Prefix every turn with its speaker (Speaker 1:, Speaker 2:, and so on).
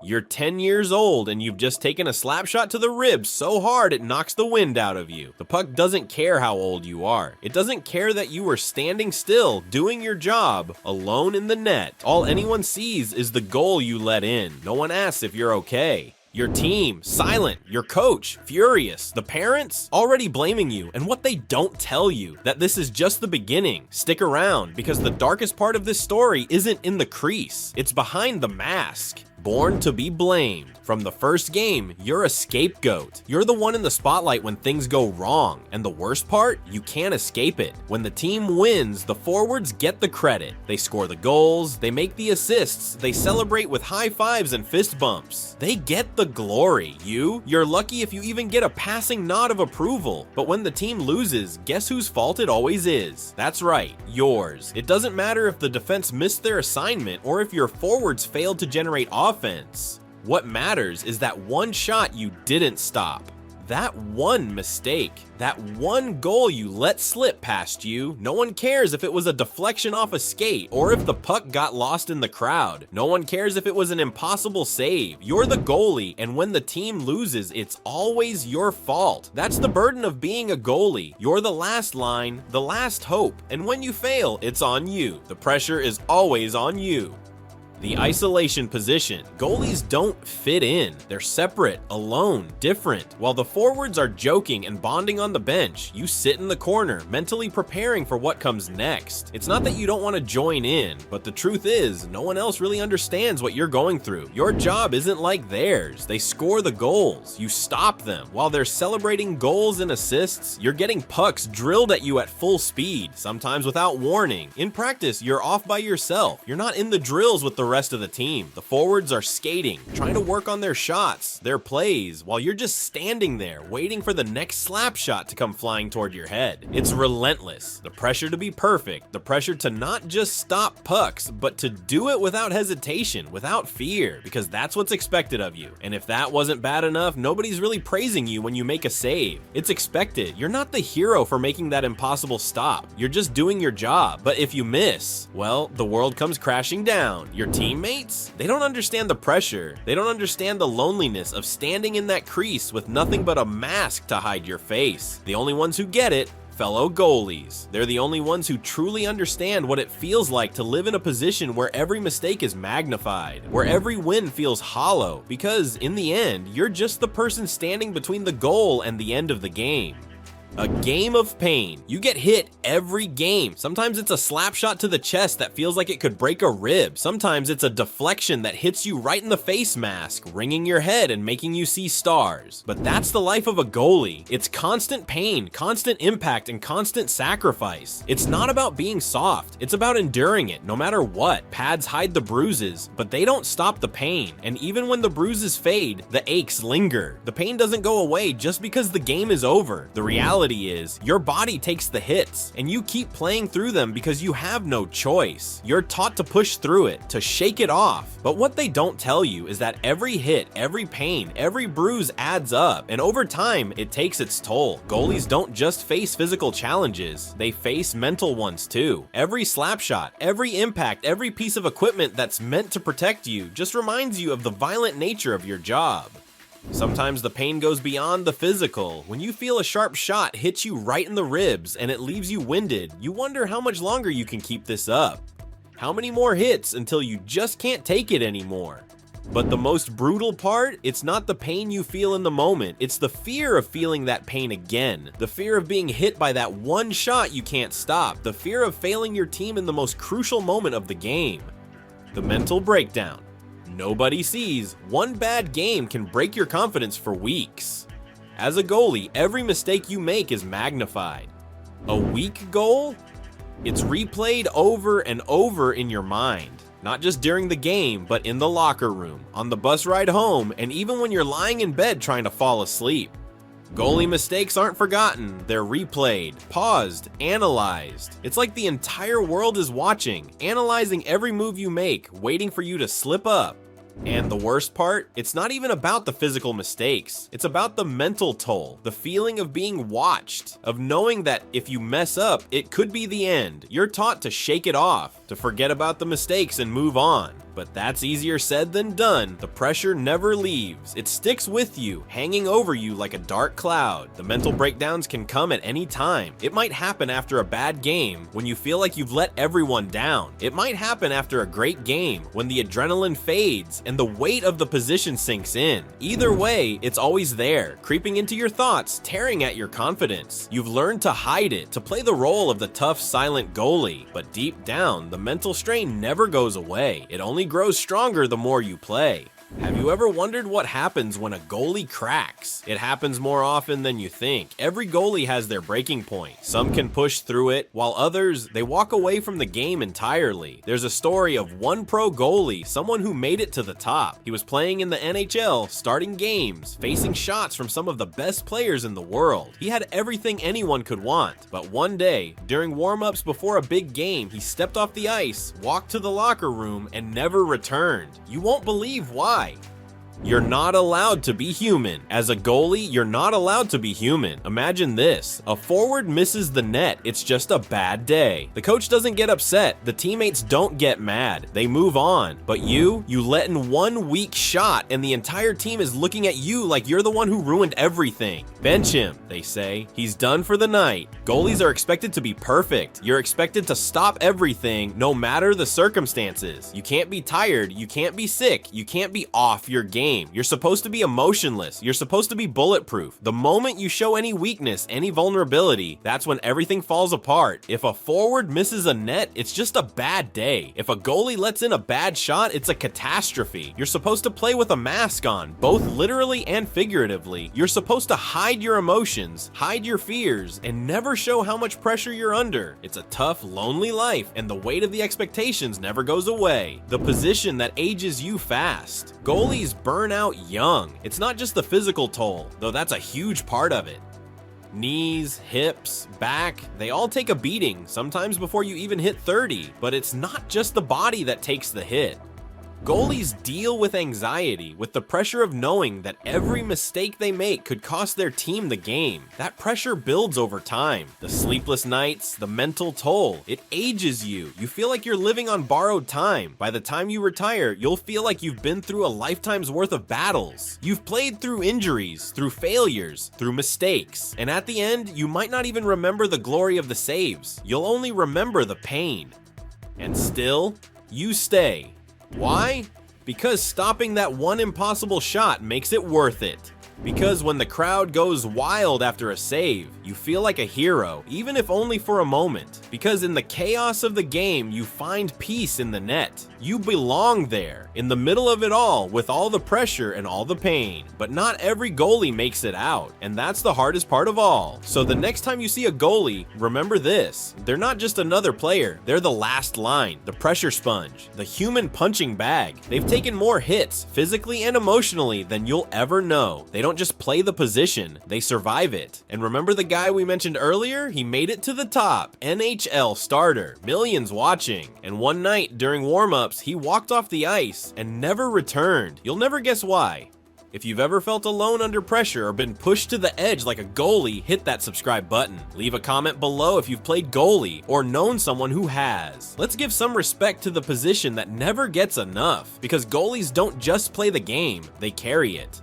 Speaker 1: You're 10 years old and you've just taken a slap shot to the ribs so hard it knocks the wind out of you. The puck doesn't care how old you are. It doesn't care that you were standing still, doing your job, alone in the net. All anyone sees is the goal you let in. No one asks if you're okay. Your team, silent. Your coach, furious. The parents, already blaming you. And what they don't tell you, that this is just the beginning. Stick around, because the darkest part of this story isn't in the crease. It's behind the mask. Born to be blamed. From the first game, you're a scapegoat. You're the one in the spotlight when things go wrong. And the worst part, you can't escape it. When the team wins, the forwards get the credit. They score the goals, they make the assists, they celebrate with high fives and fist bumps. They get the glory. You're lucky if you even get a passing nod of approval. But when the team loses, guess whose fault it always is? That's right, yours. It doesn't matter if the defense missed their assignment or if your forwards failed to generate offense. What matters is that one shot you didn't stop. That one mistake, that one goal you let slip past you. No one cares if it was a deflection off a skate or if the puck got lost in the crowd. No one cares if it was an impossible save. You're the goalie, and when the team loses, it's always your fault. That's the burden of being a goalie. You're the last line, the last hope, and when you fail, it's on you. The pressure is always on you. The isolation position. Goalies don't fit in. They're separate, alone, different. While the forwards are joking and bonding on the bench, you sit in the corner, mentally preparing for what comes next. It's not that you don't want to join in, but the truth is, no one else really understands what you're going through. Your job isn't like theirs. They score the goals. You stop them. While they're celebrating goals and assists, you're getting pucks drilled at you at full speed, sometimes without warning. In practice, you're off by yourself. You're not in the drills with the rest of the team. The forwards are skating, trying to work on their shots, their plays, while you're just standing there waiting for the next slap shot to come flying toward your head. It's relentless. The pressure to be perfect, the pressure to not just stop pucks, but to do it without hesitation, without fear, because that's what's expected of you. And if that wasn't bad enough, nobody's really praising you when you make a save. It's expected. You're not the hero for making that impossible stop. You're just doing your job. But if you miss, well, the world comes crashing down. Your teammates, they don't understand the pressure. They don't understand the loneliness of standing in that crease with nothing but a mask to hide your face. The only ones who get it, fellow goalies. They're the only ones who truly understand what it feels like to live in a position where every mistake is magnified, where every win feels hollow, because in the end, you're just the person standing between the goal and the end of the game. A game of pain. You get hit every game. Sometimes it's a slap shot to the chest that feels like it could break a rib. Sometimes it's a deflection that hits you right in the face mask, ringing your head and making you see stars. But that's the life of a goalie. It's constant pain, constant impact, and constant sacrifice. It's not about being soft. It's about enduring it, no matter what. Pads hide the bruises, but they don't stop the pain. And even when the bruises fade, the aches linger. The pain doesn't go away just because the game is over. The reality is, your body takes the hits, and you keep playing through them because you have no choice. You're taught to push through it, to shake it off. But what they don't tell you is that every hit, every pain, every bruise adds up, and over time, it takes its toll. Goalies don't just face physical challenges, they face mental ones too. Every slap shot, every impact, every piece of equipment that's meant to protect you just reminds you of the violent nature of your job. Sometimes the pain goes beyond the physical. When you feel a sharp shot hit you right in the ribs and it leaves you winded, you wonder how much longer you can keep this up. How many more hits until you just can't take it anymore? But the most brutal part, it's not the pain you feel in the moment, it's the fear of feeling that pain again. The fear of being hit by that one shot you can't stop. The fear of failing your team in the most crucial moment of the game. The mental breakdown. Nobody sees. One bad game can break your confidence for weeks. As a goalie, every mistake you make is magnified. A weak goal? It's replayed over and over in your mind. Not just during the game, but in the locker room, on the bus ride home, and even when you're lying in bed trying to fall asleep. Goalie mistakes aren't forgotten, they're replayed, paused, analyzed. It's like the entire world is watching, analyzing every move you make, waiting for you to slip up. And the worst part, it's not even about the physical mistakes. It's about the mental toll, the feeling of being watched, of knowing that if you mess up, it could be the end. You're taught to shake it off, to forget about the mistakes and move on. But that's easier said than done. The pressure never leaves. It sticks with you, hanging over you like a dark cloud. The mental breakdowns can come at any time. It might happen after a bad game, when you feel like you've let everyone down. It might happen after a great game, when the adrenaline fades and the weight of the position sinks in. Either way, it's always there, creeping into your thoughts, tearing at your confidence. You've learned to hide it, to play the role of the tough, silent goalie. But deep down, the mental strain never goes away. It only grows stronger the more you play. Have you ever wondered what happens when a goalie cracks? It happens more often than you think. Every goalie has their breaking point. Some can push through it, while others, they walk away from the game entirely. There's a story of one pro goalie, someone who made it to the top. He was playing in the NHL, starting games, facing shots from some of the best players in the world. He had everything anyone could want. But one day, during warm-ups before a big game, he stepped off the ice, walked to the locker room, and never returned. You won't believe why. You're not allowed to be human. As a goalie, you're not allowed to be human. Imagine this. A forward misses the net. It's just a bad day. The coach doesn't get upset. The teammates don't get mad. They move on. But you let in one weak shot and the entire team is looking at you like you're the one who ruined everything. Bench him, they say. He's done for the night. Goalies are expected to be perfect. You're expected to stop everything no matter the circumstances. You can't be tired. You can't be sick. You can't be off your game. You're supposed to be emotionless. You're supposed to be bulletproof. The moment you show any weakness, any vulnerability, that's when everything falls apart. If a forward misses a net, it's just a bad day. If a goalie lets in a bad shot, it's a catastrophe. You're supposed to play with a mask on, both literally and figuratively. You're supposed to hide your emotions, hide your fears, and never show how much pressure you're under. It's a tough, lonely life, and the weight of the expectations never goes away. The position that ages you fast. Goalies burn out young. It's not just the physical toll, though that's a huge part of it. Knees, hips, back, they all take a beating, sometimes before you even hit 30, but it's not just the body that takes the hit. Goalies deal with anxiety, with the pressure of knowing that every mistake they make could cost their team the game. That pressure builds over time. The sleepless nights, the mental toll, it ages you. You feel like you're living on borrowed time. By the time you retire, you'll feel like you've been through a lifetime's worth of battles. You've played through injuries, through failures, through mistakes. And at the end, you might not even remember the glory of the saves. You'll only remember the pain. And still, you stay. Why? Because stopping that one impossible shot makes it worth it. Because when the crowd goes wild after a save, you feel like a hero, even if only for a moment. Because in the chaos of the game, you find peace in the net. You belong there, in the middle of it all, with all the pressure and all the pain. But not every goalie makes it out, and that's the hardest part of all. So the next time you see a goalie, remember this. They're not just another player, they're the last line, the pressure sponge, the human punching bag. They've taken more hits, physically and emotionally, than you'll ever know. They don't just play the position, they survive it. And remember the guy we mentioned earlier? He made it to the top, NHL starter, millions watching. And one night during warm-ups, he walked off the ice and never returned. You'll never guess why. If you've ever felt alone under pressure or been pushed to the edge like a goalie, hit that subscribe button. Leave a comment below if you've played goalie or known someone who has. Let's give some respect to the position that never gets enough, because goalies don't just play the game, they carry it.